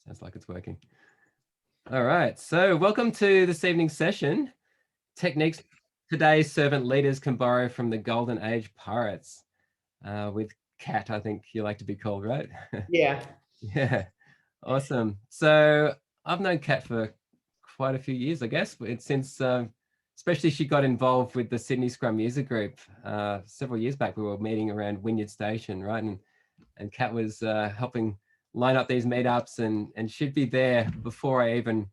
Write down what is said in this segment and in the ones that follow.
Sounds like it's working. All right, so welcome to this evening's session. Techniques today's servant leaders can borrow from the Golden Age pirates. With Kat, I think you like to be called, right? Yeah. Yeah, awesome. So I've known Kat for quite a few years, I guess. It's since, especially she got involved with the Sydney Scrum User Group several years back. We were meeting around Wynyard Station, right? And Kat was helping line up these meetups, and she'd be there before I even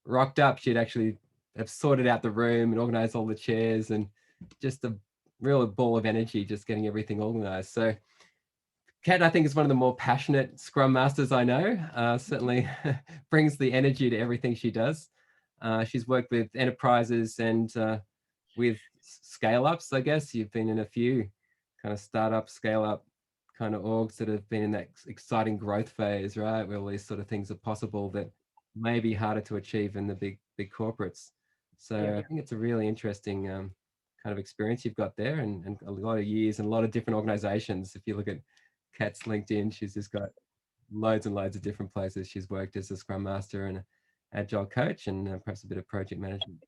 rocked up. She'd actually have sorted out the room and organized all the chairs, and just a real ball of energy just getting everything organized. So Kat, I think, is one of the more passionate Scrum Masters I know. Certainly brings the energy to everything she does. She's worked with enterprises and with scale-ups, I guess. You've been in a few kind of startup, scale-up kind of orgs that have been in that exciting growth phase, right? Where all these sort of things are possible that may be harder to achieve in the big corporates. So I think it's a really interesting kind of experience you've got there, and a lot of years and a lot of different organizations. If you look at Kat's LinkedIn, she's just got loads and loads of different places she's worked as a Scrum Master and an Agile coach, and perhaps a bit of project management.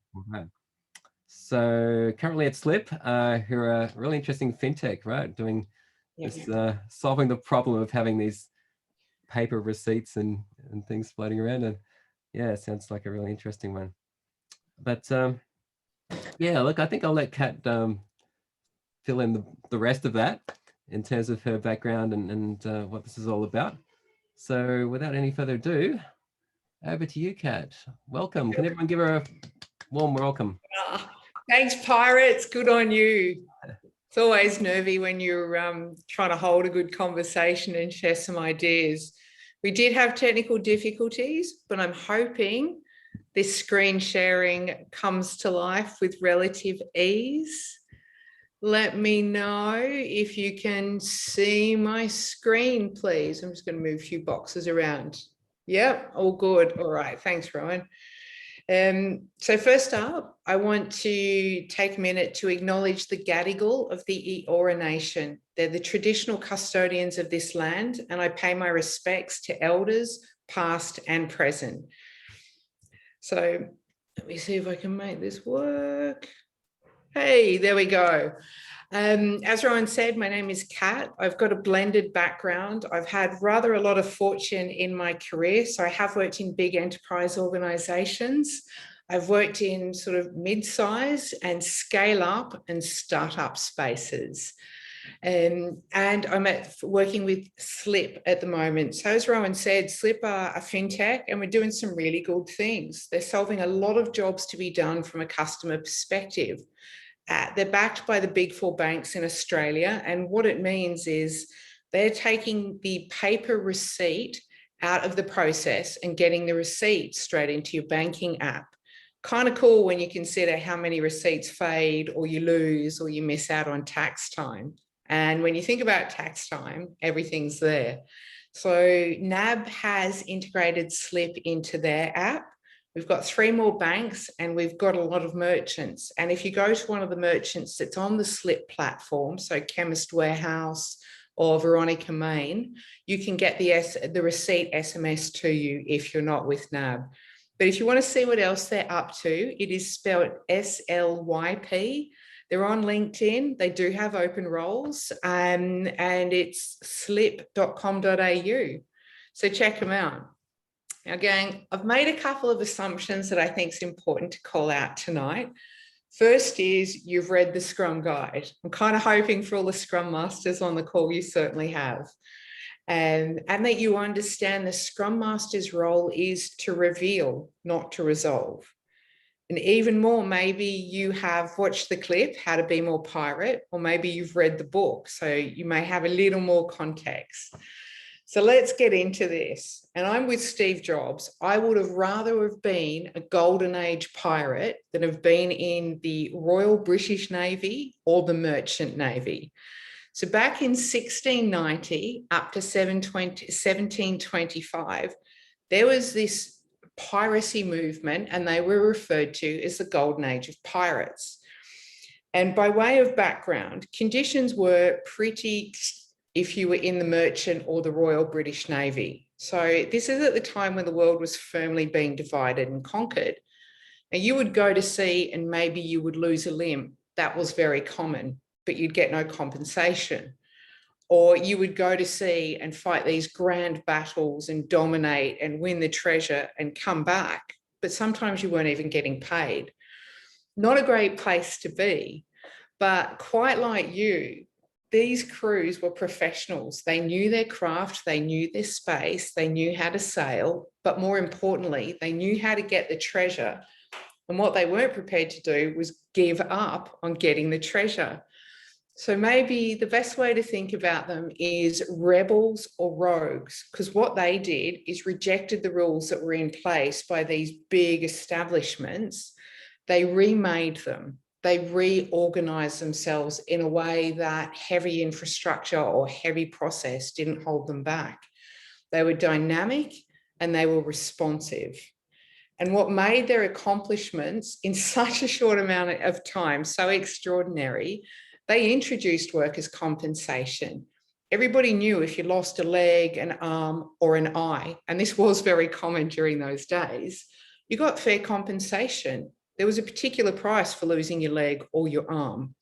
So currently at Slip, who are a really interesting fintech, right? Doing this, solving the problem of having these paper receipts and things floating around. And yeah, it sounds like a really interesting one. But yeah, look, I think I'll let Kat fill in the rest of that in terms of her background and what this is all about. So without any further ado, over to you, Kat. Welcome. Can everyone give her a warm welcome? Thanks, pirates. Good on you. It's always nervy when you're trying to hold a good conversation and share some ideas. We did have technical difficulties, but I'm hoping this screen sharing comes to life with relative ease. Let me know if you can see my screen, please. I'm just going to move a few boxes around. Yep, all good. All right. Thanks, Rowan. So first up, I want to take a minute to acknowledge the Gadigal of the Eora Nation. They're the traditional custodians of this land, and I pay my respects to elders, past and present. So let me see if I can make this work. Hey, there we go. As Rowan said, my name is Kat. I've got a blended background. I've had rather a lot of fortune in my career. So I have worked in big enterprise organizations. I've worked in sort of mid-size and scale up and startup spaces. And I'm working with Slip at the moment. So as Rowan said, Slip are a fintech, and we're doing some really good things. They're solving a lot of jobs to be done from a customer perspective. They're backed by the big four banks in Australia. And what it means is they're taking the paper receipt out of the process and getting the receipt straight into your banking app. Kind of cool when you consider how many receipts fade or you lose or you miss out on tax time. And when you think about tax time, everything's there. So NAB has integrated Slip into their app. We've got 3 more banks and we've got a lot of merchants. And if you go to one of the merchants that's on the Slip platform, so Chemist Warehouse or Veronica Main, you can get the receipt SMS to you if you're not with NAB. But if you want to see what else they're up to, it is spelled SLYP. They're on LinkedIn. They do have open roles, and it's slip.com.au. So check them out. Now, gang, I've made a couple of assumptions that I think is important to call out tonight. First is you've read the Scrum Guide. I'm kind of hoping for all the Scrum Masters on the call, you certainly have. And that you understand the Scrum Master's role is to reveal, not to resolve. And even more, maybe you have watched the clip, How to Be More Pirate, or maybe you've read the book, so you may have a little more context. So let's get into this. And I'm with Steve Jobs. I would have rather have been a golden age pirate than have been in the Royal British Navy or the Merchant Navy. So back in 1690 up to 1725, there was this piracy movement, and they were referred to as the golden age of pirates. And by way of background, conditions were pretty if you were in the Merchant or the Royal British Navy. So this is at the time when the world was firmly being divided and conquered. Now you would go to sea and maybe you would lose a limb. That was very common, but you'd get no compensation. Or you would go to sea and fight these grand battles and dominate and win the treasure and come back. But sometimes you weren't even getting paid. Not a great place to be, but quite like you, these crews were professionals. They knew their craft, they knew their space, they knew how to sail, but more importantly, they knew how to get the treasure. And what they weren't prepared to do was give up on getting the treasure. So maybe the best way to think about them is rebels or rogues, because what they did is rejected the rules that were in place by these big establishments. They remade them. They reorganized themselves in a way that heavy infrastructure or heavy process didn't hold them back. They were dynamic and they were responsive. And what made their accomplishments in such a short amount of time so extraordinary, they introduced workers' compensation. Everybody knew if you lost a leg, an arm, or an eye, and this was very common during those days, you got fair compensation. There was a particular price for losing your leg or your arm.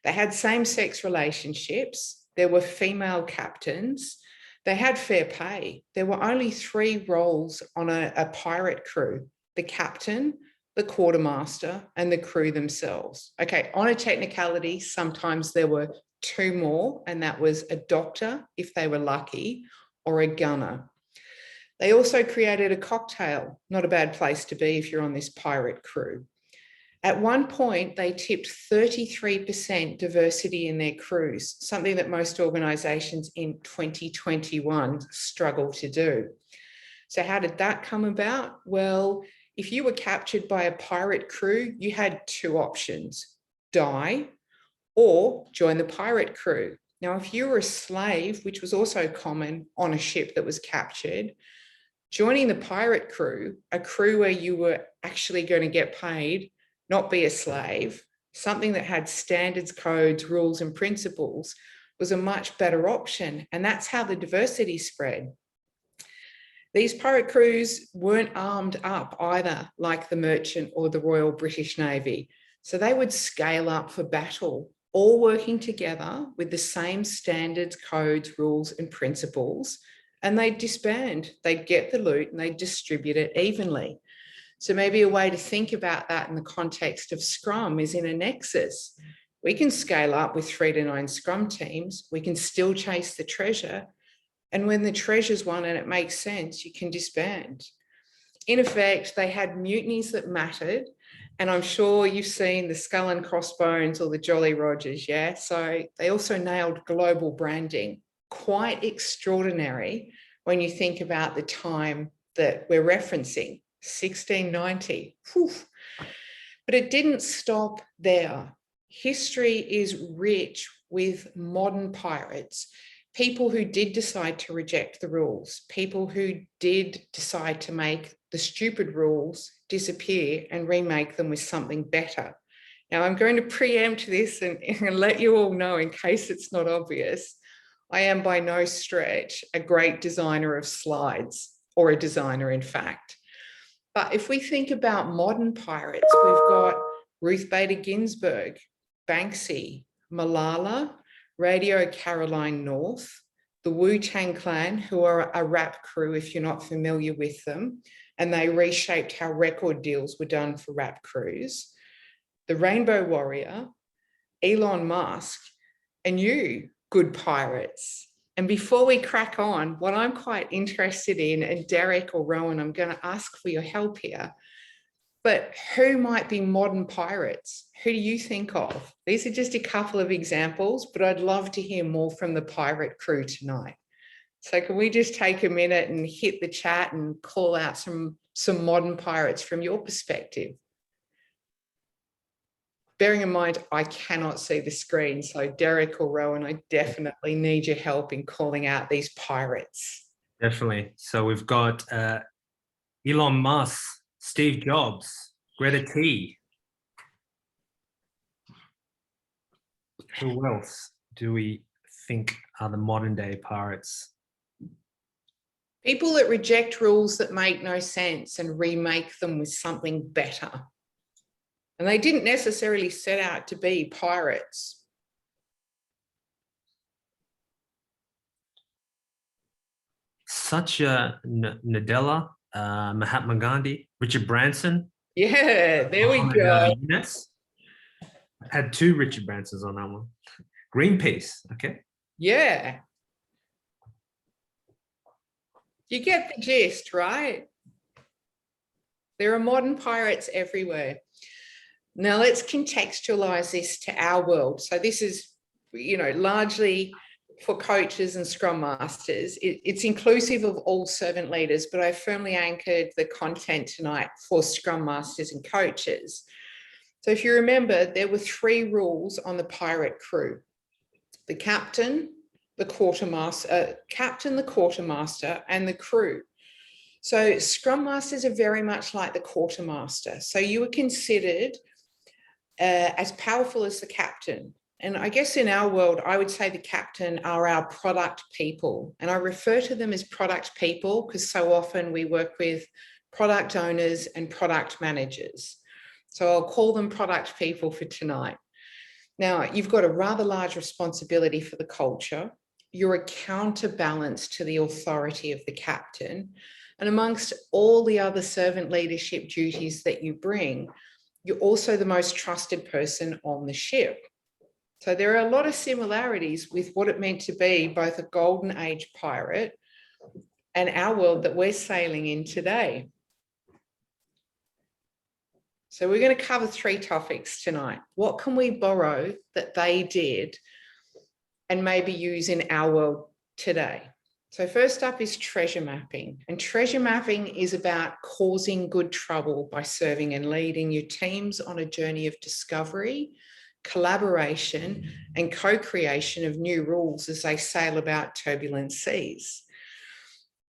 They had same-sex relationships. There were female captains. They had fair pay. There were only 3 roles on a pirate crew: the captain, the quartermaster, and the crew themselves. Okay, on a technicality, sometimes there were 2 more, and that was a doctor, if they were lucky, or a gunner. They also created a cocktail, not a bad place to be if you're on this pirate crew. At one point, they tipped 33% diversity in their crews, something that most organisations in 2021 struggle to do. So how did that come about? Well, if you were captured by a pirate crew, you had 2 options: die or join the pirate crew. Now, if you were a slave, which was also common on a ship that was captured, joining the pirate crew, a crew where you were actually going to get paid, not be a slave, something that had standards, codes, rules, and principles, was a much better option. And that's how the diversity spread. These pirate crews weren't armed up either, like the Merchant or the Royal British Navy. So they would scale up for battle, all working together with the same standards, codes, rules, and principles, and they'd disband. They'd get the loot and they'd distribute it evenly. So maybe a way to think about that in the context of Scrum is in a nexus. We can scale up with 3 to 9 Scrum teams. We can still chase the treasure. And when the treasure's won and it makes sense, you can disband. In effect, they had mutinies that mattered. And I'm sure you've seen the Skull and Crossbones or the Jolly Rogers, yeah? So they also nailed global branding. Quite extraordinary when you think about the time that we're referencing, 1690. Whew. But it didn't stop there. History is rich with modern pirates, people who did decide to reject the rules, people who did decide to make the stupid rules disappear and remake them with something better. Now, I'm going to preempt this and let you all know, in case it's not obvious, I am by no stretch a great designer of slides, or a designer, in fact. But if we think about modern pirates, we've got Ruth Bader Ginsburg, Banksy, Malala, Radio Caroline North, the Wu-Tang Clan, who are a rap crew if you're not familiar with them, and they reshaped how record deals were done for rap crews, the Rainbow Warrior, Elon Musk, and you, good pirates. And before we crack on, what I'm quite interested in, and Derek or Rowan, I'm going to ask for your help here, but who might be modern pirates? Who do you think of? These are just a couple of examples, but I'd love to hear more from the pirate crew tonight. So can we just take a minute and hit the chat and call out some modern pirates from your perspective? Bearing in mind, I cannot see the screen. So Derek or Rowan, I definitely need your help in calling out these pirates. Definitely. So we've got Elon Musk, Steve Jobs, Greta T. Who else do we think are the modern day pirates? People that reject rules that make no sense and remake them with something better. And they didn't necessarily set out to be pirates. Satya Nadella, Mahatma Gandhi, Richard Branson. Yeah, there we Mohammed, go. Yunus. Had 2 Richard Bransons on that one. Greenpeace, okay. Yeah. You get the gist, right? There are modern pirates everywhere. Now let's contextualize this to our world. So this is, largely for coaches and Scrum Masters. It's inclusive of all servant leaders, but I firmly anchored the content tonight for Scrum Masters and coaches. So if you remember, there were 3 rules on the pirate crew: the captain, the quartermaster, and the crew. So Scrum Masters are very much like the quartermaster. So you were considered as powerful as the captain. And I guess in our world, I would say the captain are our product people. And I refer to them as product people because so often we work with product owners and product managers. So I'll call them product people for tonight. Now, you've got a rather large responsibility for the culture. You're a counterbalance to the authority of the captain. And amongst all the other servant leadership duties that you bring, you're also the most trusted person on the ship. So there are a lot of similarities with what it meant to be both a golden age pirate and our world that we're sailing in today. So we're going to cover 3 topics tonight. What can we borrow that they did and maybe use in our world today? So first up is treasure mapping. And treasure mapping is about causing good trouble by serving and leading your teams on a journey of discovery, collaboration, and co-creation of new rules as they sail about turbulent seas.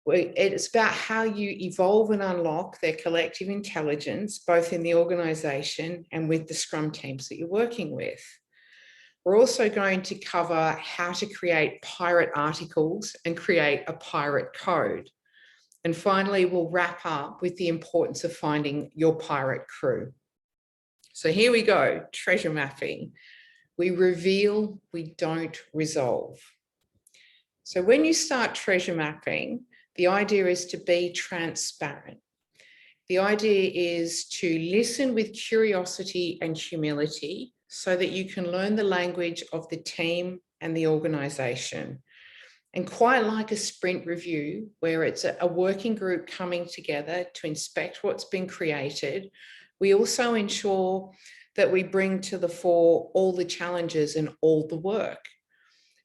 It's about how you evolve and unlock their collective intelligence, both in the organization and with the Scrum teams that you're working with. We're also going to cover how to create pirate articles and create a pirate code. And finally, we'll wrap up with the importance of finding your pirate crew. So here we go, treasure mapping. We reveal, we don't resolve. So when you start treasure mapping, the idea is to be transparent. The idea is to listen with curiosity and humility so that you can learn the language of the team and the organization. And quite like a sprint review, where it's a working group coming together to inspect what's been created, we also ensure that we bring to the fore all the challenges and all the work.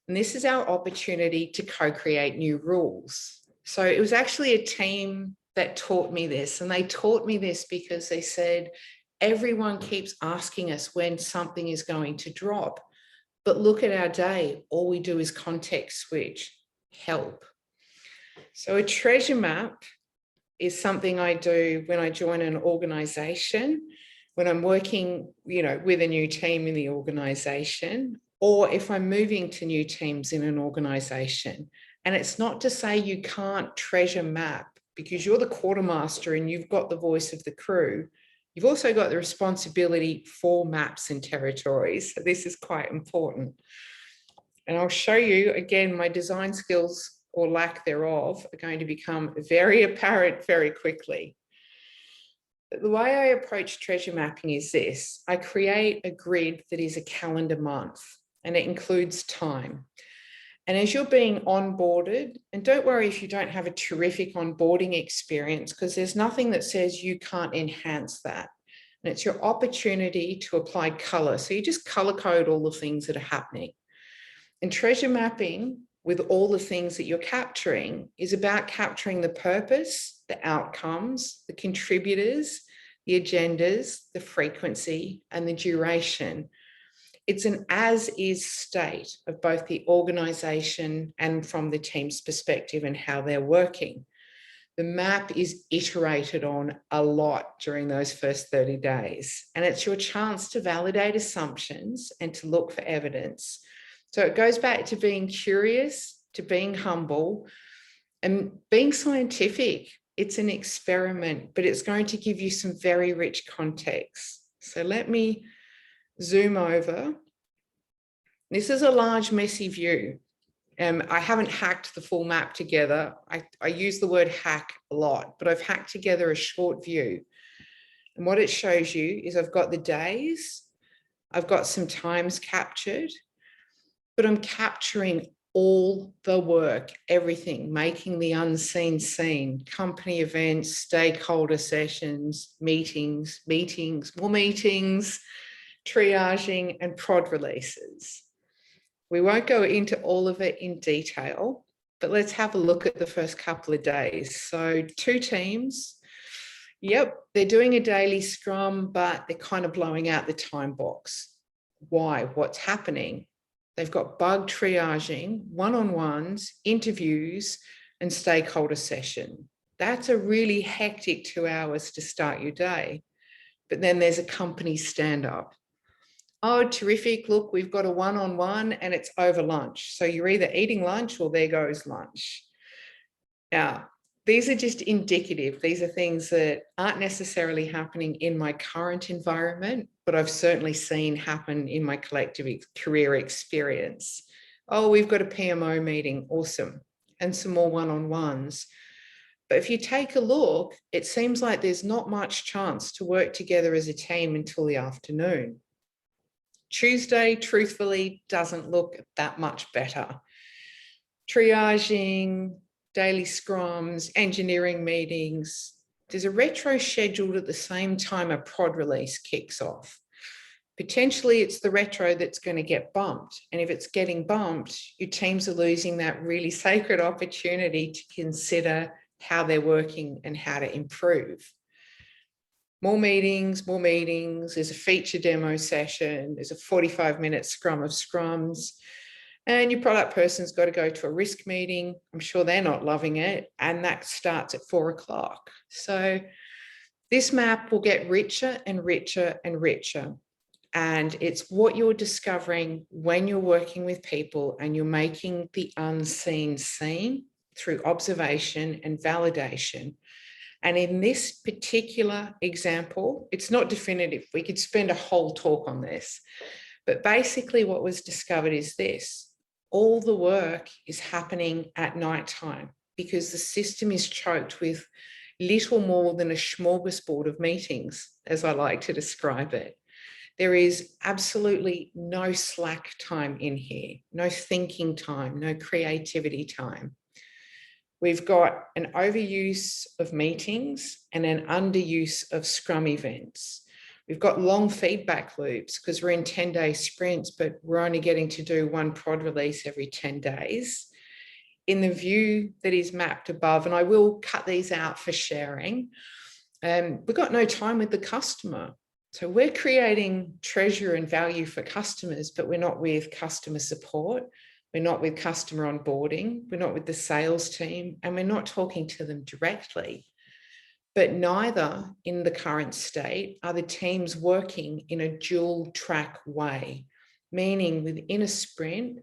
And this is our opportunity to co-create new rules. So it was actually a team that taught me this. And they taught me this because they said, everyone keeps asking us when something is going to drop. But look at our day. All we do is context switch, help. So a treasure map is something I do when I join an organization, when I'm working, with a new team in the organization, or if I'm moving to new teams in an organization. And it's not to say you can't treasure map, because you're the quartermaster and you've got the voice of the crew. You've also got the responsibility for maps and territories. So this is quite important. And I'll show you, again, my design skills or lack thereof are going to become very apparent very quickly. But the way I approach treasure mapping is this. I create a grid that is a calendar month, and it includes time. And as you're being onboarded, and don't worry if you don't have a terrific onboarding experience, because there's nothing that says you can't enhance that. And it's your opportunity to apply color. So you just color code all the things that are happening. And treasure mapping with all the things that you're capturing is about capturing the purpose, the outcomes, the contributors, the agendas, the frequency, and the duration. It's an as-is state of both the organization and from the team's perspective and how they're working. The map is iterated on a lot during those first 30 days, and it's your chance to validate assumptions and to look for evidence. So it goes back to being curious, to being humble, and being scientific. It's an experiment, but it's going to give you some very rich context. So let me zoom over. This is a large, messy view. I haven't hacked the full map together. I use the word hack a lot, but I've hacked together a short view. And what it shows you is I've got the days, I've got some times captured, but I'm capturing all the work, everything, making the unseen seen, company events, stakeholder sessions, meetings, more meetings, triaging, and prod releases. We won't go into all of it in detail, but let's have a look at the first couple of days. So 2 teams. Yep, they're doing a daily scrum, but they're kind of blowing out the time box. Why? What's happening? They've got bug triaging, one-on-ones, interviews, and stakeholder session. That's a really hectic 2 hours to start your day. But then there's a company stand-up. Oh, terrific. Look, we've got a one-on-one and it's over lunch. So you're either eating lunch or there goes lunch. Now, these are just indicative. These are things that aren't necessarily happening in my current environment, but I've certainly seen happen in my collective career experience. Oh, we've got a PMO meeting. Awesome. And some more one-on-ones. But if you take a look, it seems like there's not much chance to work together as a team until the afternoon. Tuesday, truthfully, doesn't look that much better. Triaging, daily scrums, engineering meetings. There's a retro scheduled at the same time a prod release kicks off. Potentially it's the retro that's going to get bumped. And if it's getting bumped, your teams are losing that really sacred opportunity to consider how they're working and how to improve. More meetings, there's a feature demo session, there's a 45-minute scrum of scrums, and your product person's got to go to a risk meeting. I'm sure they're not loving it, and that starts at 4 o'clock. So this map will get richer and richer and richer, and it's what you're discovering when you're working with people and you're making the unseen seen through observation and validation. And in this particular example, it's not definitive. We could spend a whole talk on this. But basically what was discovered is this. All the work is happening at nighttime because the system is choked with little more than a smorgasbord of meetings, as I like to describe it. There is absolutely no slack time in here, no thinking time, no creativity time. We've got an overuse of meetings and an underuse of Scrum events. We've got long feedback loops because we're in 10-day sprints, but we're only getting to do 1 prod release every 10 days. In the view that is mapped above, and I will cut these out for sharing, we've got no time with the customer. So we're creating treasure and value for customers, but we're not with customer support. We're not with customer onboarding, we're not with the sales team, and we're not talking to them directly. But neither in the current state are the teams working in a dual track way, meaning within a sprint,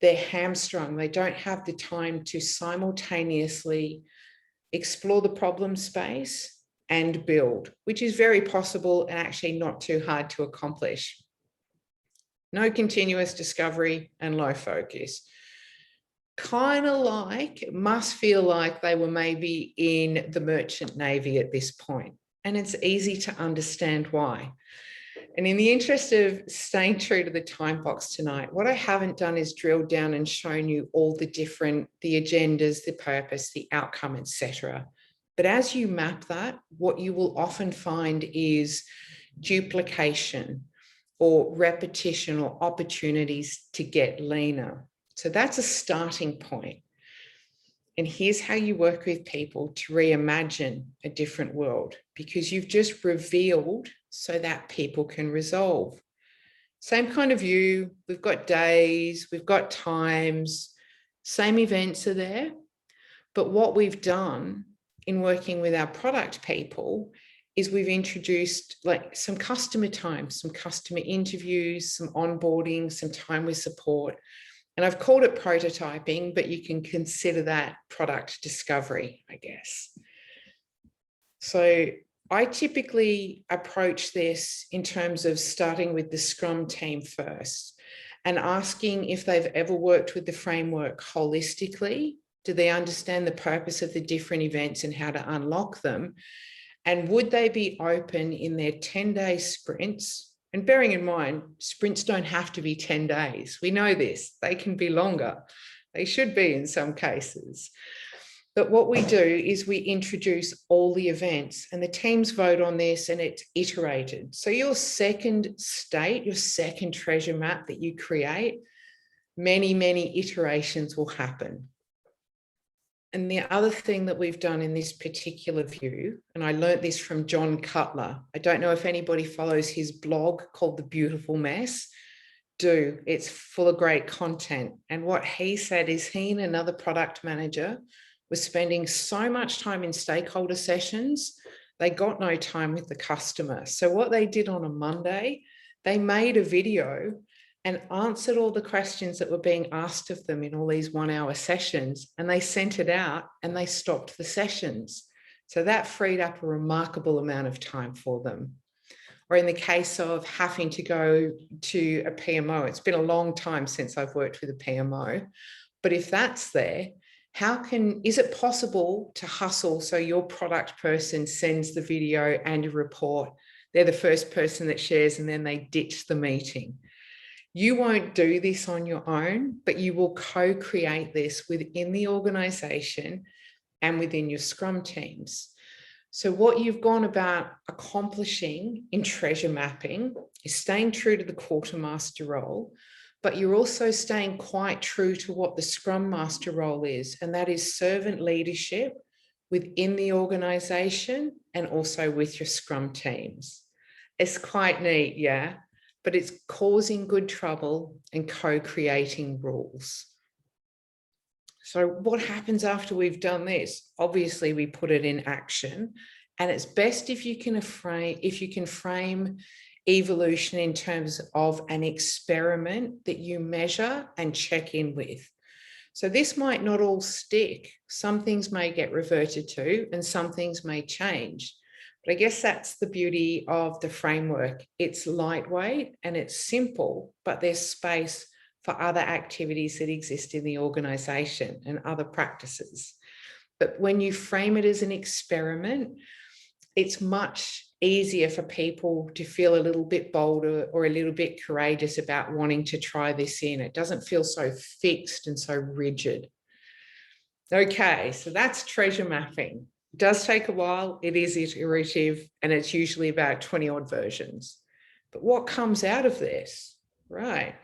they're hamstrung. They don't have the time to simultaneously explore the problem space and build, which is very possible and actually not too hard to accomplish. No continuous discovery and low focus. Kind of like, it must feel like they were maybe in the merchant navy at this point. And it's easy to understand why. And in the interest of staying true to the time box tonight, what I haven't done is drill down and shown you all the agendas, the purpose, the outcome, etc. But as you map that, what you will often find is duplication, or repetition, or opportunities to get leaner. So that's a starting point. And here's how you work with people to reimagine a different world, because you've just revealed so that people can resolve. Same kind of view, we've got days, we've got times, same events are there. But what we've done in working with our product people is we've introduced like some customer time, some customer interviews, some onboarding, some time with support. And I've called it prototyping, but you can consider that product discovery, I guess. So I typically approach this in terms of starting with the Scrum team first and asking if they've ever worked with the framework holistically. Do they understand the purpose of the different events and how to unlock them? And would they be open in their 10-day sprints? And bearing in mind, sprints don't have to be 10 days. We know this. They can be longer. They should be in some cases. But what we do is we introduce all the events and the teams vote on this and it's iterated. So your second state, your second treasure map that you create, many, many iterations will happen. And the other thing that we've done in this particular view, and I learned this from John Cutler. I don't know if anybody follows his blog called The Beautiful Mess. Do. It's full of great content. And what he said is he and another product manager was spending so much time in stakeholder sessions, they got no time with the customer. So what they did on a Monday, they made a video and answered all the questions that were being asked of them in all these 1-hour sessions, and they sent it out and they stopped the sessions. So that freed up a remarkable amount of time for them. Or in the case of having to go to a PMO, it's been a long time since I've worked with a PMO, but if that's there, is it possible to hustle so your product person sends the video and a report? They're the first person that shares and then they ditch the meeting. You won't do this on your own, but you will co-create this within the organization and within your Scrum teams. So what you've gone about accomplishing in treasure mapping is staying true to the quartermaster role, but you're also staying quite true to what the Scrum Master role is, and that is servant leadership within the organization and also with your Scrum teams. It's quite neat, yeah, but it's causing good trouble and co-creating rules. So what happens after we've done this? Obviously, we put it in action, and it's best if you can frame evolution in terms of an experiment that you measure and check in with. So this might not all stick. Some things may get reverted to and some things may change. But I guess that's the beauty of the framework. It's lightweight and it's simple, but there's space for other activities that exist in the organization and other practices. But when you frame it as an experiment, it's much easier for people to feel a little bit bolder or a little bit courageous about wanting to try this in. It doesn't feel so fixed and so rigid. Okay, so that's treasure mapping. It does take a while, it is iterative, and it's usually about 20 odd versions. But what comes out of this? Right.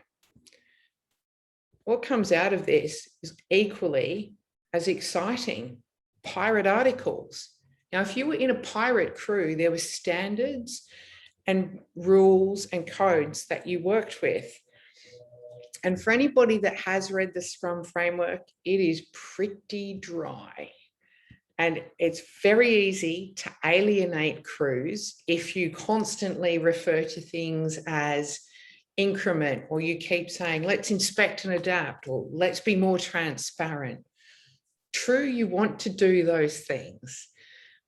What comes out of this is equally as exciting. Pirate articles. Now, if you were in a pirate crew, there were standards and rules and codes that you worked with. And for anybody that has read the Scrum framework, it is pretty dry. And it's very easy to alienate crews if you constantly refer to things as increment, or you keep saying, let's inspect and adapt, or let's be more transparent. True, you want to do those things.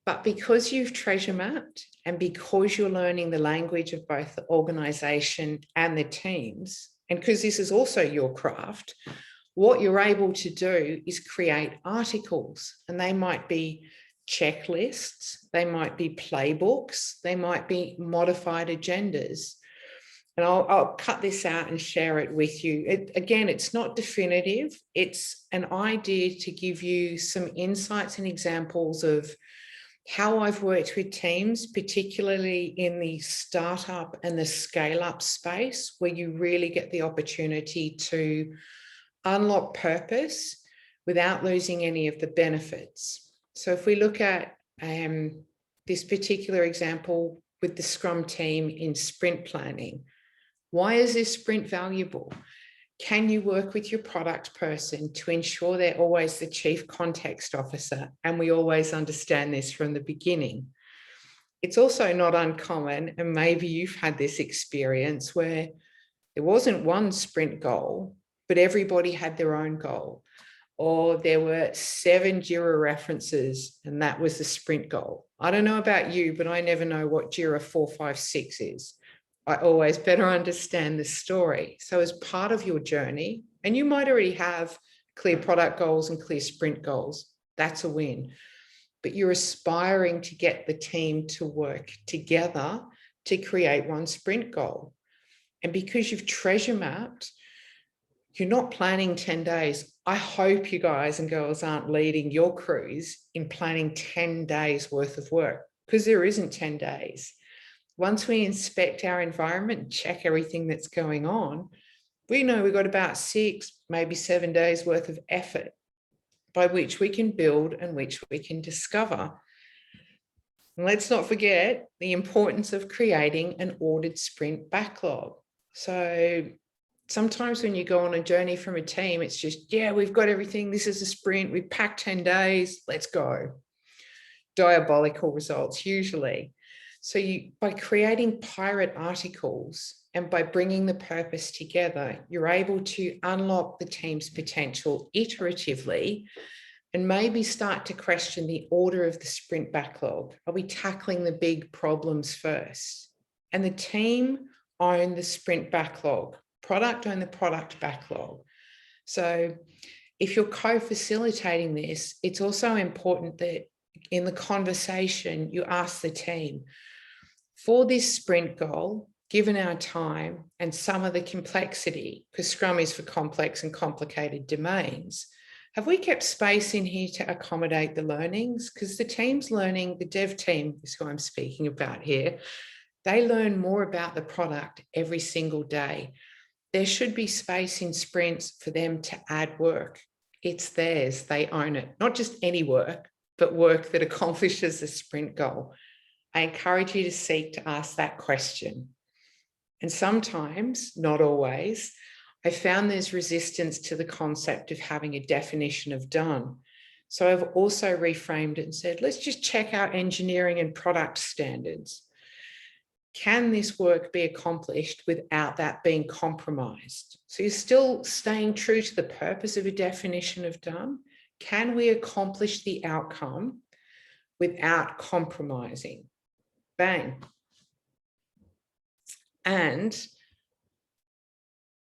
But because you've treasure mapped and because you're learning the language of both the organization and the teams, and because this is also your craft, what you're able to do is create articles, and they might be checklists, they might be playbooks, they might be modified agendas. And I'll cut this out and share it with you. Again, it's not definitive. It's an idea to give you some insights and examples of how I've worked with teams, particularly in the startup and the scale-up space, where you really get the opportunity to unlock purpose without losing any of the benefits. So if we look at this particular example with the Scrum team in sprint planning, why is this sprint valuable? Can you work with your product person to ensure they're always the chief context officer? And we always understand this from the beginning. It's also not uncommon, and maybe you've had this experience where there wasn't one sprint goal, but everybody had their own goal. Or there were 7 JIRA references, and that was the sprint goal. I don't know about you, but I never know what JIRA 456 is. I always better understand the story. So as part of your journey, and you might already have clear product goals and clear sprint goals, that's a win. But you're aspiring to get the team to work together to create one sprint goal. And because you've treasure mapped, you're not planning 10 days. I hope you guys and girls aren't leading your crews in planning 10 days worth of work, because there isn't 10 days. Once we inspect our environment, check everything that's going on, we know we've got about 6, maybe 7 days worth of effort by which we can build and which we can discover. And let's not forget the importance of creating an ordered sprint backlog. So sometimes when you go on a journey from a team, it's just, yeah, we've got everything. This is a sprint. We've packed 10 days. Let's go. Diabolical results usually. So by creating pirate articles and by bringing the purpose together, you're able to unlock the team's potential iteratively and maybe start to question the order of the sprint backlog. Are we tackling the big problems first? And the team own the sprint backlog. Product own the product backlog. So if you're co-facilitating this, it's also important that in the conversation, you ask the team, for this sprint goal, given our time and some of the complexity, because Scrum is for complex and complicated domains, have we kept space in here to accommodate the learnings? Because the team's learning, the dev team is who I'm speaking about here, they learn more about the product every single day. There should be space in sprints for them to add work. It's theirs, they own it. Not just any work, but work that accomplishes the sprint goal. I encourage you to seek to ask that question. And sometimes, not always, I found there's resistance to the concept of having a definition of done. So I've also reframed it and said, let's just check our engineering and product standards. Can this work be accomplished without that being compromised? So you're still staying true to the purpose of a definition of done. Can we accomplish the outcome without compromising? Bang. And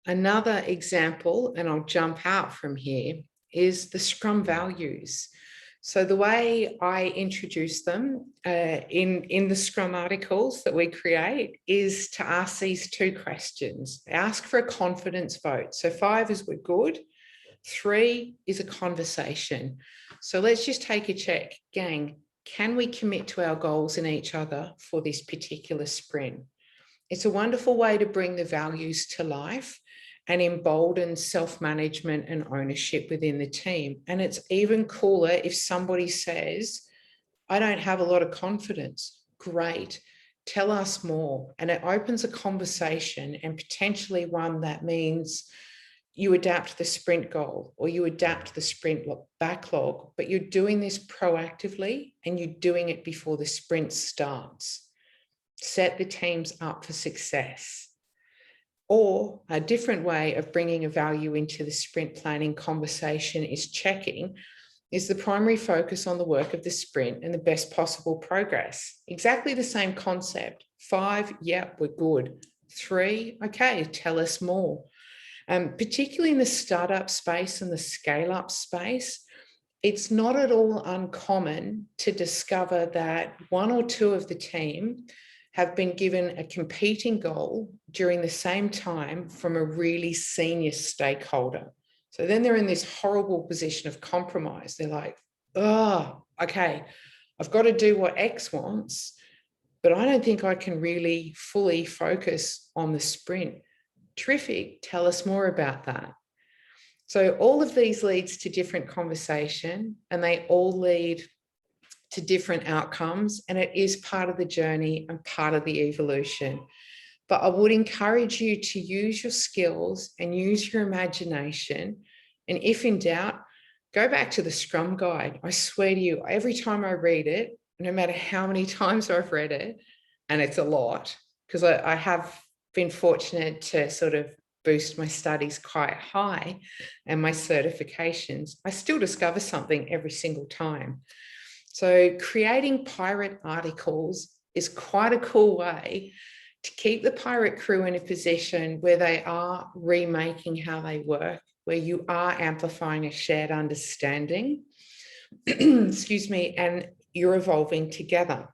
another example, and I'll jump out from here, is the Scrum values. So the way I introduce them in the Scrum articles that we create is to ask these 2 questions. Ask for a confidence vote. So 5 is we're good. 3 is a conversation. So let's just take a check. Gang, can we commit to our goals and each other for this particular sprint? It's a wonderful way to bring the values to life and embolden self-management and ownership within the team. And it's even cooler if somebody says, I don't have a lot of confidence. Great, tell us more. And it opens a conversation, and potentially one that means you adapt the sprint goal or you adapt the sprint backlog, but you're doing this proactively and you're doing it before the sprint starts. Set the teams up for success. Or a different way of bringing a value into the sprint planning conversation is checking, is the primary focus on the work of the sprint and the best possible progress? Exactly the same concept. 5, yeah, we're good. 3, okay, tell us more. Particularly in the startup space and the scale-up space, it's not at all uncommon to discover that 1 or 2 of the team have been given a competing goal during the same time from a really senior stakeholder. So then they're in this horrible position of compromise. They're like, oh, okay, I've got to do what X wants, but I don't think I can really fully focus on the sprint. Terrific, tell us more about that. So all of these leads to different conversation, and they all lead to different outcomes, and it is part of the journey and part of the evolution. But I would encourage you to use your skills and use your imagination. And if in doubt, go back to the Scrum Guide. I swear to you, every time I read it, no matter how many times I've read it, and it's a lot, because I have been fortunate to sort of boost my studies quite high and my certifications, I still discover something every single time. So creating pirate articles is quite a cool way to keep the pirate crew in a position where they are remaking how they work, where you are amplifying a shared understanding, excuse me, and you're evolving together.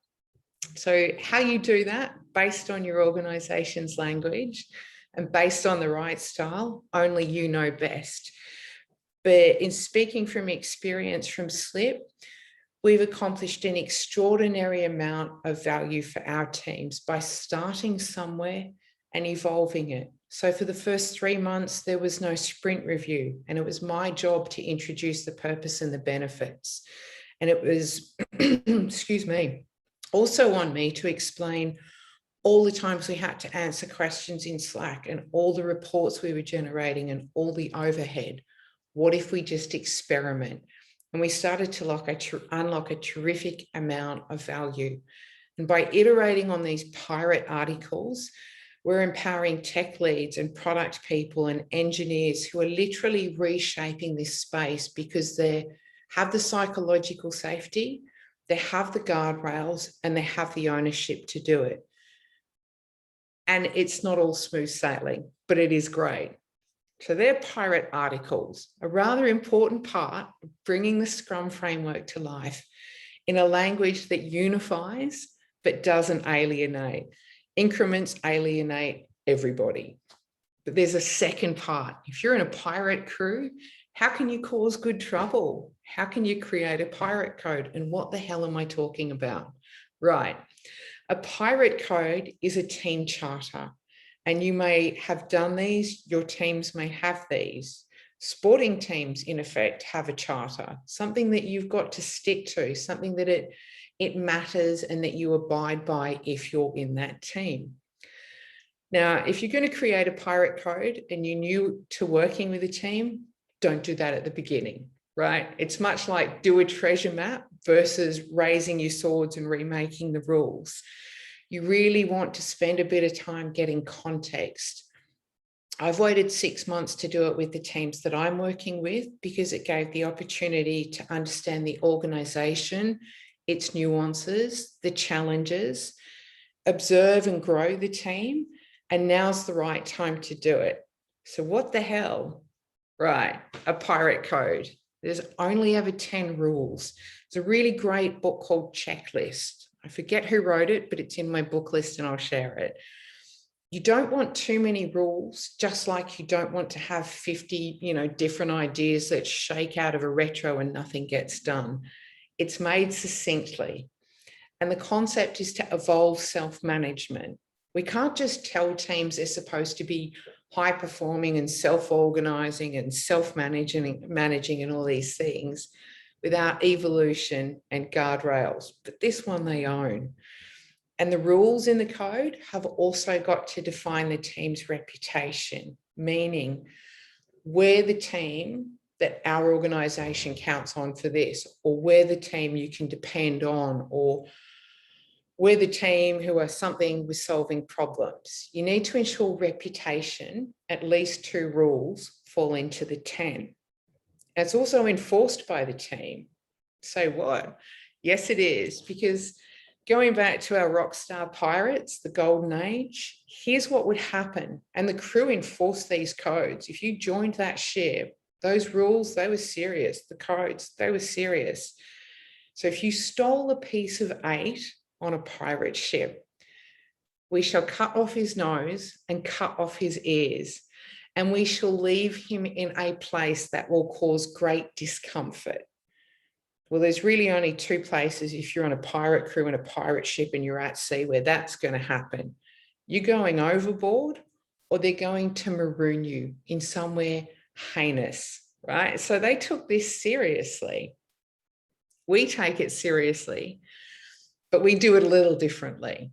So how you do that based on your organization's language and based on the right style, only you know best. But in speaking from experience from SLIP, we've accomplished an extraordinary amount of value for our teams by starting somewhere and evolving it. So for the first 3 months, there was no sprint review, and it was my job to introduce the purpose and the benefits. And it was, excuse me, also on me to explain all the times we had to answer questions in Slack and all the reports we were generating and all the overhead. What if we just experiment? And we started to unlock a terrific amount of value. And by iterating on these pirate articles, we're empowering tech leads and product people and engineers who are literally reshaping this space because they have the psychological safety, they have the guardrails, and they have the ownership to do it. And it's not all smooth sailing, but it is great. So they're pirate articles, a rather important part of bringing the Scrum framework to life in a language that unifies but doesn't alienate. Increments alienate everybody. But there's a second part. If you're in a pirate crew, how can you cause good trouble? How can you create a pirate code? And what the hell am I talking about? Right. A pirate code is a team charter. And you may have done these, your teams may have these. Sporting teams, in effect, have a charter, something that you've got to stick to, something that it matters and that you abide by if you're in that team. Now, if you're going to create a pirate code and you're new to working with a team, don't do that at the beginning, right? It's much like do a treasure map versus raising your swords and remaking the rules. You really want to spend a bit of time getting context. I've waited 6 months to do it with the teams that I'm working with because it gave the opportunity to understand the organization, its nuances, the challenges, observe and grow the team, and now's the right time to do it. So what the hell? Right, a pirate code. There's only ever 10 rules. There's a really great book called Checklist. I forget who wrote it, but it's in my book list and I'll share it. You don't want too many rules, just like you don't want to have 50, different ideas that shake out of a retro and nothing gets done. It's made succinctly. And the concept is to evolve self-management. We can't just tell teams they're supposed to be high-performing and self-organizing and self-managing and all these things without evolution and guardrails. But this one they own. And the rules in the code have also got to define the team's reputation, meaning we're the team that our organization counts on for this, or we're the team you can depend on, or we're the team who are something with solving problems. You need to ensure reputation, at least 2 rules fall into the 10. It's also enforced by the team. So what? Yes, it is, because going back to our rockstar pirates, the golden age, here's what would happen. And the crew enforced these codes. If you joined that ship, those rules, they were serious. The codes, they were serious. So if you stole a piece of 8 on a pirate ship, we shall cut off his nose and cut off his ears, and we shall leave him in a place that will cause great discomfort. Well, there's really only 2 places if you're on a pirate crew and a pirate ship and you're at sea where that's going to happen. You're going overboard, or they're going to maroon you in somewhere heinous, right? So they took this seriously. We take it seriously, but we do it a little differently.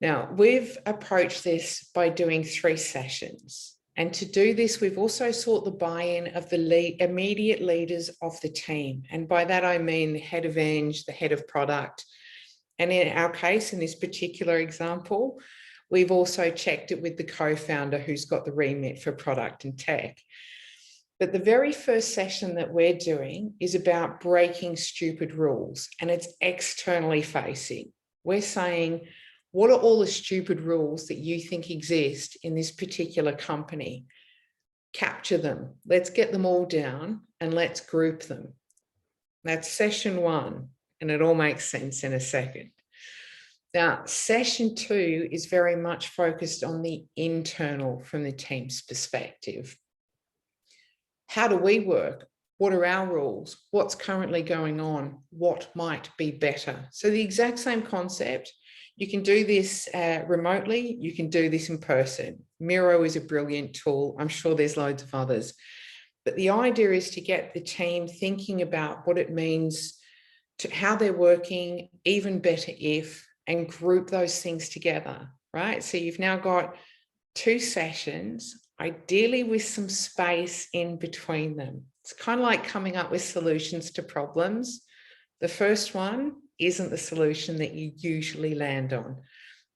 Now, we've approached this by doing 3 sessions. And to do this, we've also sought the buy-in of the immediate leaders of the team. And by that, I mean the head of Eng, the head of product. And in our case, in this particular example, we've also checked it with the co-founder who's got the remit for product and tech. But the very first session that we're doing is about breaking stupid rules, and it's externally facing. We're saying, what are all the stupid rules that you think exist in this particular company? Capture them. Let's get them all down and let's group them. That's session 1, and it all makes sense in a second. Now, session 2 is very much focused on the internal from the team's perspective. How do we work? What are our rules? What's currently going on? What might be better? So the exact same concept. You can do this remotely. You can do this in person. Miro is a brilliant tool. I'm sure there's loads of others. But the idea is to get the team thinking about what it means, to how they're working, even better if, and group those things together, right? So you've now got 2 sessions, ideally with some space in between them. It's kind of like coming up with solutions to problems. The first one isn't the solution that you usually land on,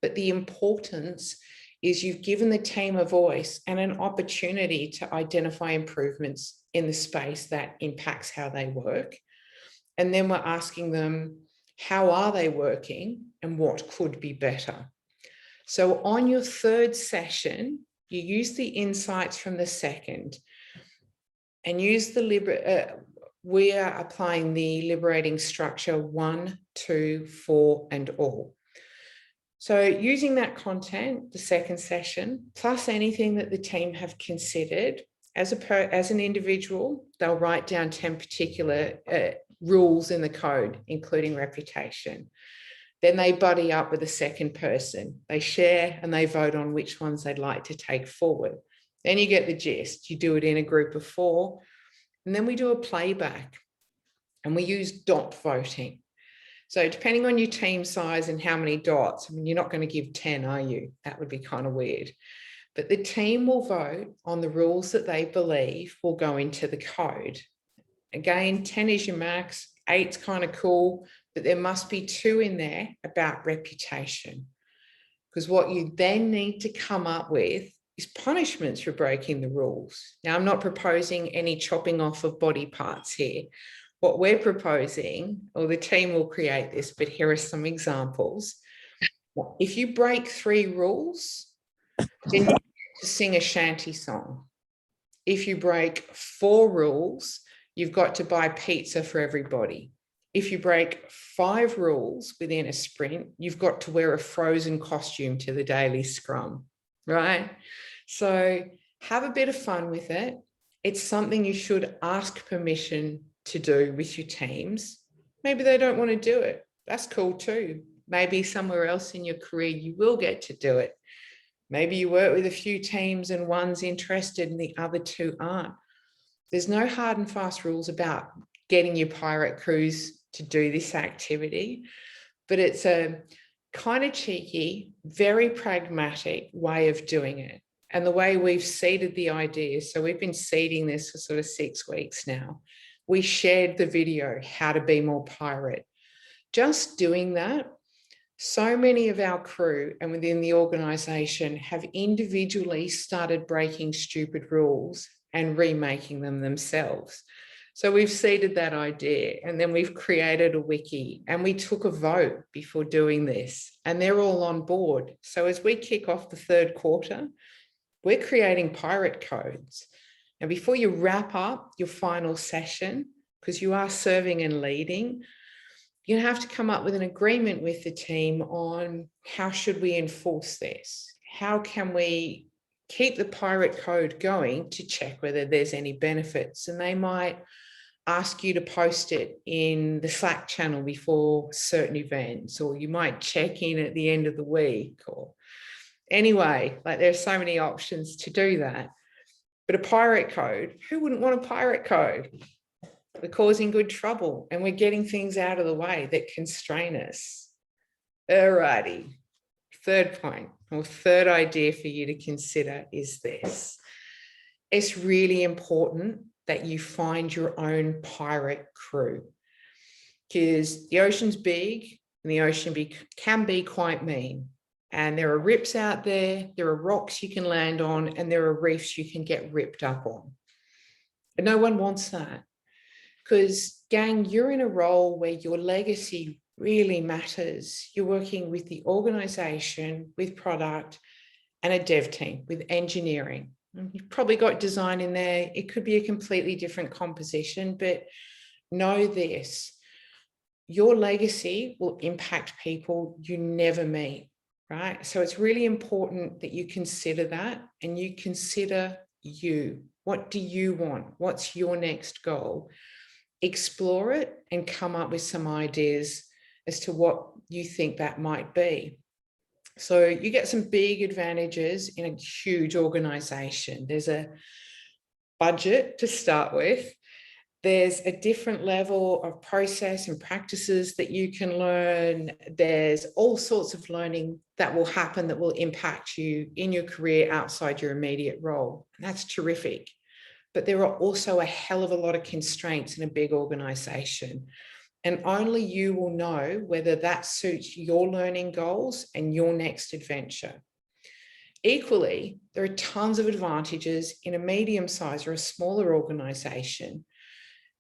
but the importance is you've given the team a voice and an opportunity to identify improvements in the space that impacts how they work. And then we're asking them, how are they working and what could be better? So on your 3rd session, you use the insights from the 2nd and use we are applying the liberating structure 1, 2, 4, and all. So using that content, the 2nd session, plus anything that the team have considered, as an individual, they'll write down 10 particular rules in the code, including reputation. Then they buddy up with a 2nd person. They share and they vote on which ones they'd like to take forward. Then you get the gist. You do it in a group of 4. And then we do a playback and we use dot voting. So depending on your team size and how many dots, I mean, you're not going to give 10, are you? That would be kind of weird. But the team will vote on the rules that they believe will go into the code. Again, 10 is your max, 8's kind of cool, but there must be 2 in there about reputation. Because what you then need to come up with is punishments for breaking the rules. Now, I'm not proposing any chopping off of body parts here. What we're proposing, or the team will create this, but here are some examples. If you break 3 rules, then you get to sing a shanty song. If you break 4 rules, you've got to buy pizza for everybody. If you break 5 rules within a sprint, you've got to wear a Frozen costume to the daily scrum, right? So have a bit of fun with it. It's something you should ask permission to do with your teams. Maybe they don't want to do it. That's cool too. Maybe somewhere else in your career, you will get to do it. Maybe you work with a few teams and one's interested and the other 2 aren't. There's no hard and fast rules about getting your pirate crews to do this activity, but it's a kind of cheeky, very pragmatic way of doing it. And the way we've seeded the idea, so we've been seeding this for sort of 6 weeks now. We shared the video, how to be more pirate. Just doing that, so many of our crew and within the organization have individually started breaking stupid rules and remaking them themselves. So we've seeded that idea, and then we've created a wiki, and we took a vote before doing this, and they're all on board. So as we kick off the 3rd quarter, we're creating pirate codes. And before you wrap up your final session, because you are serving and leading, you have to come up with an agreement with the team on how should we enforce this? How can we keep the pirate code going to check whether there's any benefits? And they might ask you to post it in the Slack channel before certain events, or you might check in at the end of the week, or anyway, like there's so many options to do that. But a pirate code, who wouldn't want a pirate code? We're causing good trouble and we're getting things out of the way that constrain us. Alrighty, 3rd point, or 3rd idea for you to consider is this. it's really important that you find your own pirate crew, because the ocean's big and the ocean can be quite mean. And there are rips out there, there are rocks you can land on, and there are reefs you can get ripped up on. And no one wants that, because, gang, you're in a role where your legacy really matters. You're working with the organization, with product, and a dev team, with engineering. You've probably got design in there. It could be a completely different composition, but know this: your legacy will impact people you never meet, right? So it's really important that you consider that, and you consider you. What do you want? What's your next goal? Explore it and come up with some ideas as to what you think that might be. So you get some big advantages in a huge organization. There's a budget to start with. There's a different level of process and practices that you can learn. There's all sorts of learning that will happen that will impact you in your career outside your immediate role. And that's terrific. But there are also a hell of a lot of constraints in a big organization. And only you will know whether that suits your learning goals and your next adventure. Equally, there are tons of advantages in a medium-sized or a smaller organization.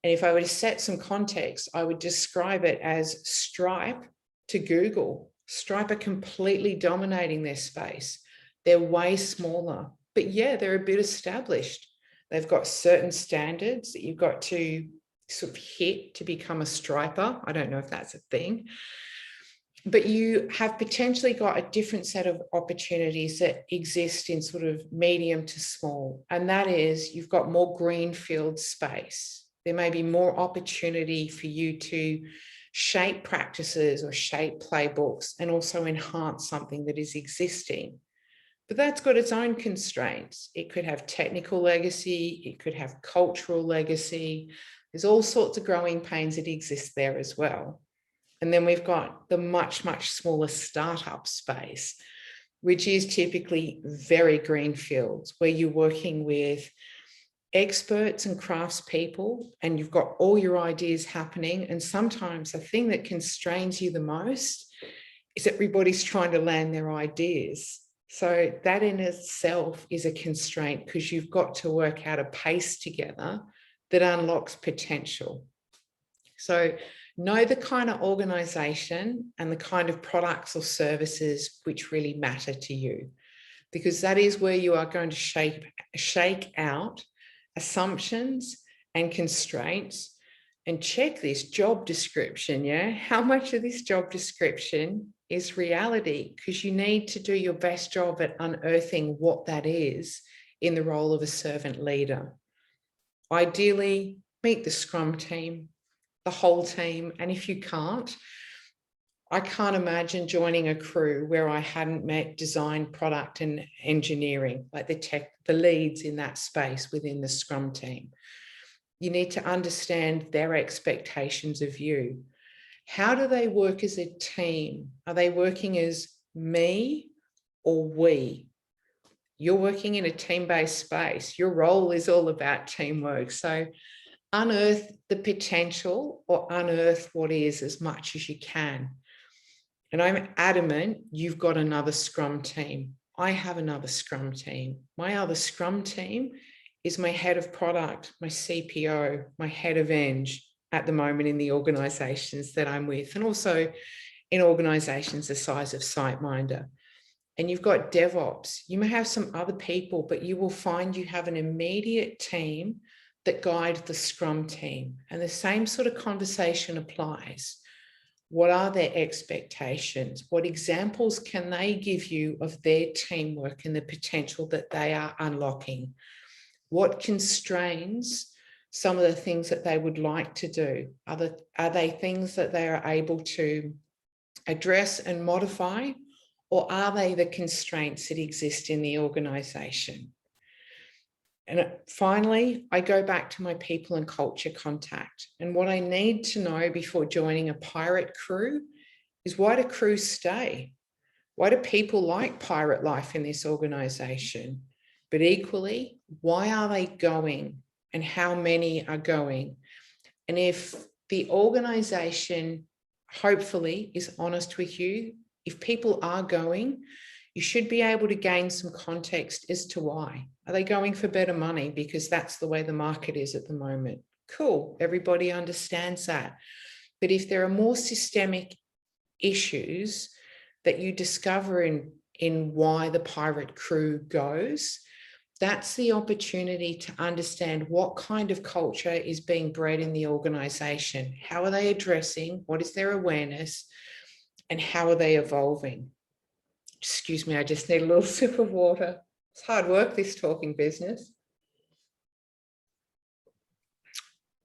And if I were to set some context, I would describe it as Stripe to Google. Stripe are completely dominating their space. They're way smaller, but yeah, they're a bit established. They've got certain standards that you've got to sort of hit to become a striper. I don't know if that's a thing, but you have potentially got a different set of opportunities that exist in sort of medium to small. And that is, you've got more greenfield space. There may be more opportunity for you to shape practices or shape playbooks and also enhance something that is existing. But that's got its own constraints. It could have technical legacy, it could have cultural legacy. There's all sorts of growing pains that exist there as well. And then we've got the much, much smaller startup space, which is typically very greenfields, where you're working with experts and craftspeople, and you've got all your ideas happening. And sometimes the thing that constrains you the most is everybody's trying to land their ideas. So that in itself is a constraint, because you've got to work out a pace together that unlocks potential. So know the kind of organization and the kind of products or services which really matter to you, because that is where you are going to shake out assumptions and constraints. And check this job description, yeah? How much of this job description is reality? Because you need to do your best job at unearthing what that is in the role of a servant leader. Ideally, meet the Scrum team, the whole team. And if you can't, I can't imagine joining a crew where I hadn't met design, product, and engineering, like the leads in that space within the Scrum team. You need to understand their expectations of you. How do they work as a team? Are they working as me or we? You're working in a team-based space. Your role is all about teamwork. So unearth the potential, or unearth what is, as much as you can. And I'm adamant you've got another Scrum team. I have another Scrum team. My other Scrum team is my head of product, my CPO, my head of Eng at the moment in the organizations that I'm with, and also in organizations the size of SiteMinder. And you've got DevOps. You may have some other people, but you will find you have an immediate team that guide the Scrum team. And the same sort of conversation applies. What are their expectations? What examples can they give you of their teamwork and the potential that they are unlocking? What constrains some of the things that they would like to do? Are they things that they are able to address and modify, or are they the constraints that exist in the organization? And finally, I go back to my people and culture contact. And what I need to know before joining a pirate crew is, why do crews stay? Why do people like pirate life in this organization? but equally, why are they going and how many are going? And if the organization hopefully is honest with you, if people are going, you should be able to gain some context as to why. Are they going for better money because that's the way the market is at the moment? Cool, everybody understands that. But if there are more systemic issues that you discover in why the pirate crew goes, that's the opportunity to understand what kind of culture is being bred in the organization. How are they addressing? What is their awareness? And how are they evolving? Excuse me, I just need a little sip of water. It's hard work, this talking business.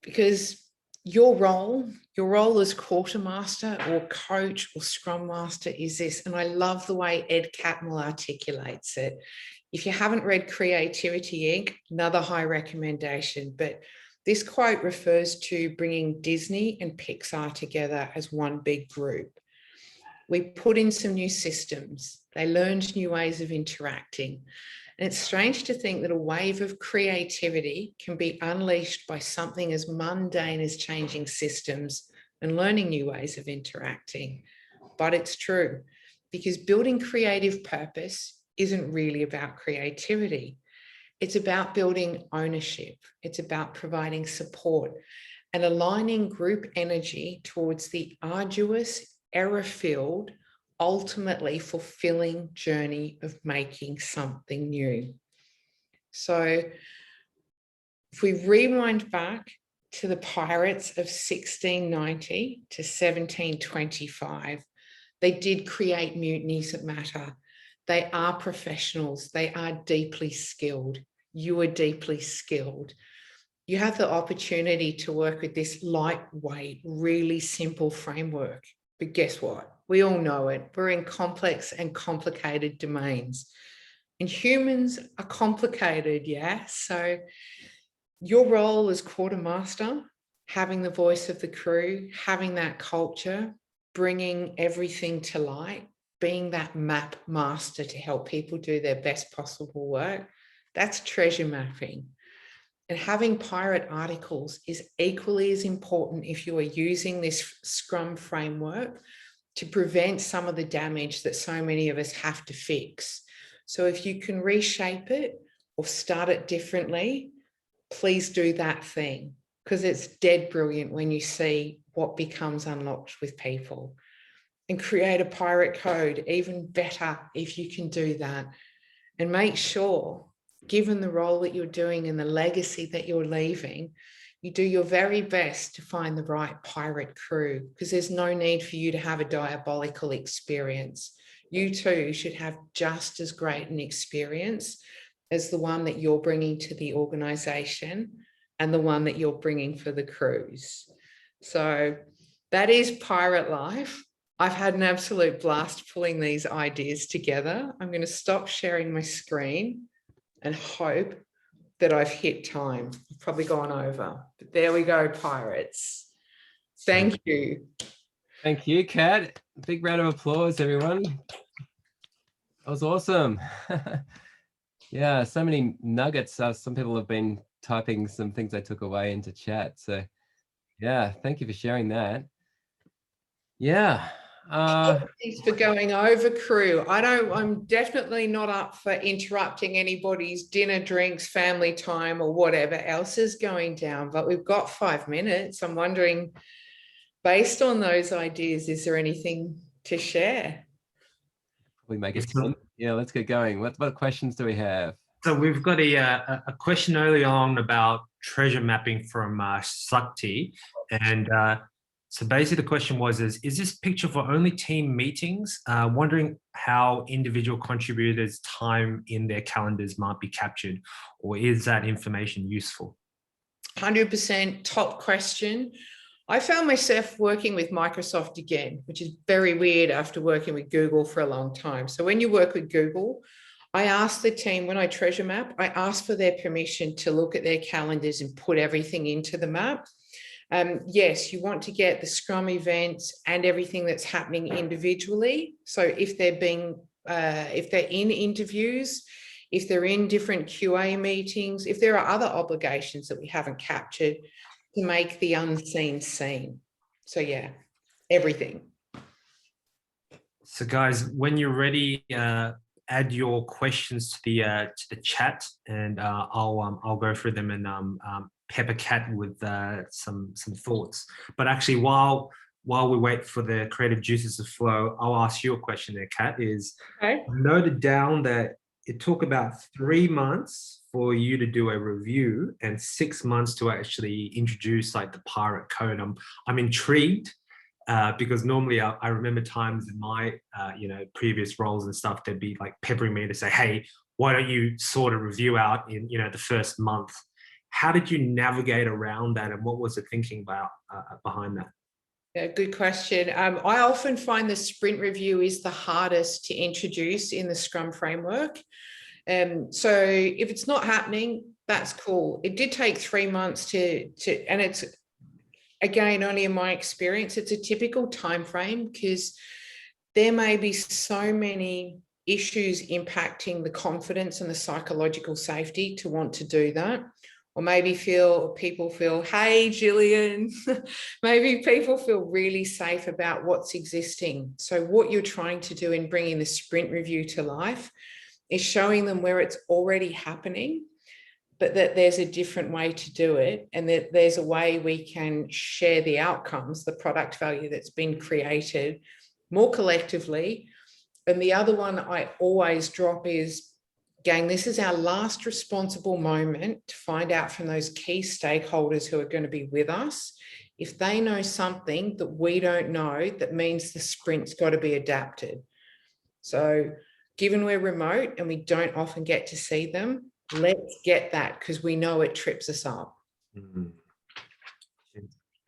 Because your role as quartermaster or coach or scrum master is this, and I love the way Ed Catmull articulates it. If you haven't read Creativity Inc., another high recommendation, but this quote refers to bringing Disney and Pixar together as one big group. We put in some new systems. They learned new ways of interacting. And it's strange to think that a wave of creativity can be unleashed by something as mundane as changing systems and learning new ways of interacting. But it's true, because building creative purpose isn't really about creativity. It's about building ownership. It's about providing support and aligning group energy towards the arduous, error-filled, ultimately fulfilling journey of making something new. So if we rewind back to the pirates of 1690 to 1725, they did create mutinies that matter. They are professionals. They are deeply skilled. You are deeply skilled. You have the opportunity to work with this lightweight, really simple framework. But guess what? We all know it. We're in complex and complicated domains. And humans are complicated, yeah? So your role as quartermaster, having the voice of the crew, having that culture, bringing everything to light, being that map master to help people do their best possible work, that's treasure mapping. And having pirate articles is equally as important if you are using this Scrum framework to prevent some of the damage that so many of us have to fix. So if you can reshape it or start it differently, please do that thing, because it's dead brilliant when you see what becomes unlocked with people. And create a pirate code, even better if you can do that. And make sure, given the role that you're doing and the legacy that you're leaving, you do your very best to find the right pirate crew, because there's no need for you to have a diabolical experience. You too should have just as great an experience as the one that you're bringing to the organization and the one that you're bringing for the crews. So that is pirate life. I've had an absolute blast pulling these ideas together. I'm going to stop sharing my screen and hope that I've hit time. I've probably gone over, but there we go, pirates. Thank you. Thank you, Kat. Big round of applause, everyone. That was awesome. Yeah, so many nuggets. Some people have been typing some things they took away into chat. So yeah, thank you for sharing that. Yeah. Thanks for going over, crew. I'm definitely not up for interrupting anybody's dinner, drinks, family time, or whatever else is going down, but we've got 5 minutes. I'm wondering, based on those ideas, is there anything to share? We make it 10. Yeah, let's get going. What questions do we have? So we've got a question early on about treasure mapping from Sakti, and so basically the question was, is this picture for only team meetings? Wondering how individual contributors' time in their calendars might be captured, or is that information useful? 100% top question. I found myself working with Microsoft again, which is very weird after working with Google for a long time. So when you work with Google, I ask the team, when I treasure map, I ask for their permission to look at their calendars and put everything into the map. Yes, you want to get the Scrum events and everything that's happening individually. So if they're in interviews, if they're in different QA meetings, if there are other obligations that we haven't captured, to make the unseen seen. So yeah, everything. So guys, when you're ready, add your questions to the chat, and I'll go through them and pepper Kat with some thoughts. But actually, while we wait for the creative juices to flow, I'll ask you a question there, Kat. Okay. I noted down that it took about 3 months for you to do a review and 6 months to actually introduce like the pirate code. I'm intrigued. Because normally I remember times in my previous roles and stuff, they'd be like peppering me to say, hey, why don't you sort a review out in the first month? How did you navigate around that, and what was the thinking behind that? Yeah, good question. I often find the sprint review is the hardest to introduce in the Scrum framework. So if it's not happening, that's cool. It did take 3 months to and it's, again, only in my experience, it's a typical time frame, because there may be so many issues impacting the confidence and the psychological safety to want to do that. Or maybe people feel, hey, Gillian, maybe people feel really safe about what's existing. So what you're trying to do in bringing the sprint review to life is showing them where it's already happening, but that there's a different way to do it, and that there's a way we can share the outcomes, the product value that's been created more collectively. And the other one I always drop is, gang, this is our last responsible moment to find out from those key stakeholders who are going to be with us. If they know something that we don't know, that means the sprint's got to be adapted. So given we're remote and we don't often get to see them, let's get that, because we know it trips us up.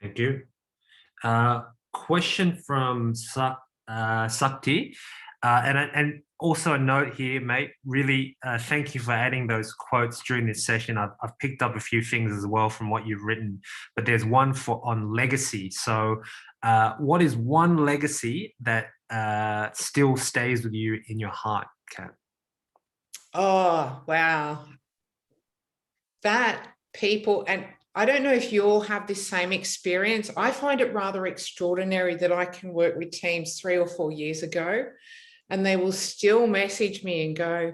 Thank you. Question from Sakti, and also a note here, mate. Really, thank you for adding those quotes during this session. I've picked up a few things as well from what you've written, but there's one on legacy. So, what is one legacy that still stays with you in your heart, Kat? Oh, wow. That people, and I don't know if you all have this same experience. I find it rather extraordinary that I can work with teams 3 or 4 years ago, and they will still message me and go,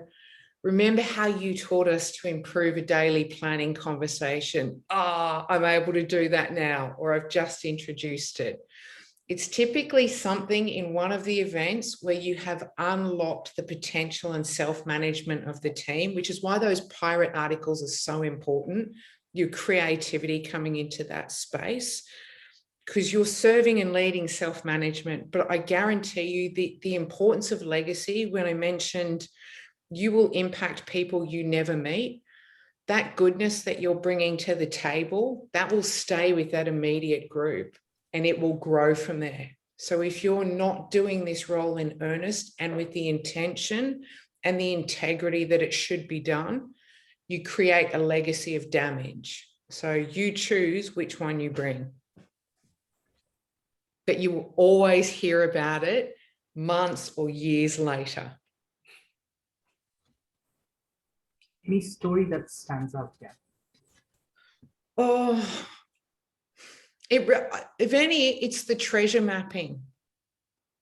remember how you taught us to improve a daily planning conversation? I'm able to do that now, or I've just introduced it. It's typically something in one of the events where you have unlocked the potential and self-management of the team, which is why those pirate articles are so important. Your creativity coming into that space, because you're serving and leading self-management. But I guarantee you the importance of legacy, when I mentioned you will impact people you never meet, that goodness that you're bringing to the table, that will stay with that immediate group, and it will grow from there. So if you're not doing this role in earnest and with the intention and the integrity that it should be done, you create a legacy of damage. So you choose which one you bring. But you will always hear about it months or years later. Any story that stands out there? Oh, if any, it's the treasure mapping.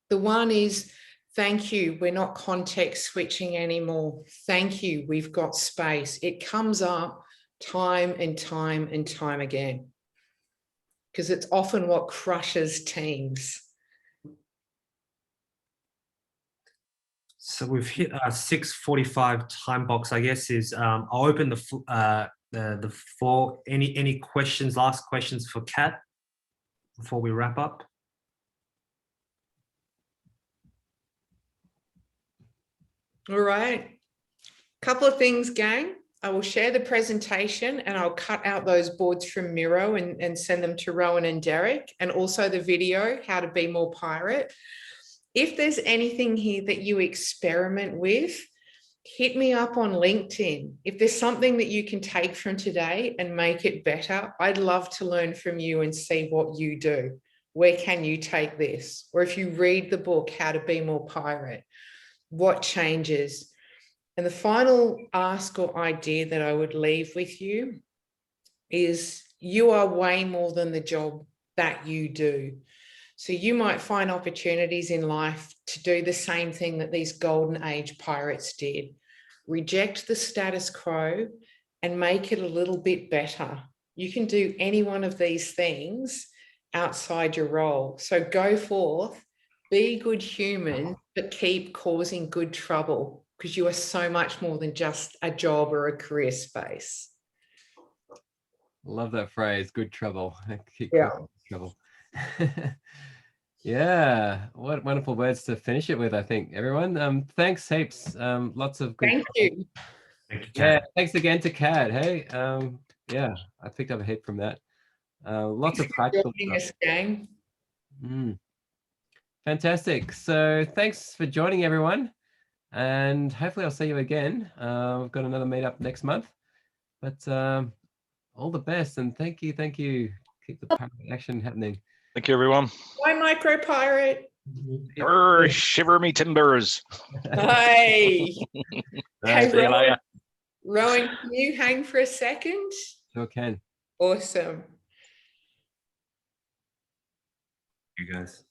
The one is, thank you, we're not context switching anymore. Thank you, we've got space. It comes up time and time and time again, because it's often what crushes teams. So we've hit our 6:45 time box. I guess is I'll open the floor. Any questions? Last questions for Kat before we wrap up. All right. Couple of things, gang. I will share the presentation and I'll cut out those boards from Miro and send them to Rowan and Derek, and also the video, how to be more pirate. If there's anything here that you experiment with, hit me up on LinkedIn. If there's something that you can take from today and make it better, I'd love to learn from you and see what you do. Where can you take this? Or if you read the book, How to Be More Pirate, what changes? And the final ask or idea that I would leave with you is you are way more than the job that you do. So you might find opportunities in life to do the same thing that these golden age pirates did. Reject the status quo and make it a little bit better. You can do any one of these things outside your role. So go forth, be a good human, but keep causing good trouble, because you are so much more than just a job or a career space. Love that phrase, good trouble. Keep Yeah. causing trouble. Yeah, what wonderful words to finish it with, I think, everyone. Thanks heaps. Lots of good. Thank you. Thank you, Yeah, Kat. thanks again to Kat. Hey, yeah, I picked up a heap from that. Lots of practical Joining stuff. us, gang. Fantastic. So thanks for joining, everyone. And hopefully I'll see you again. We've got another meetup next month. But all the best, and thank you. Keep the pirate action happening. Thank you, everyone. Bye, Micro Pirate. Shiver me timbers. Hey. Hey, See you later. Rowan, can you hang for a second? Sure can. Awesome. You guys.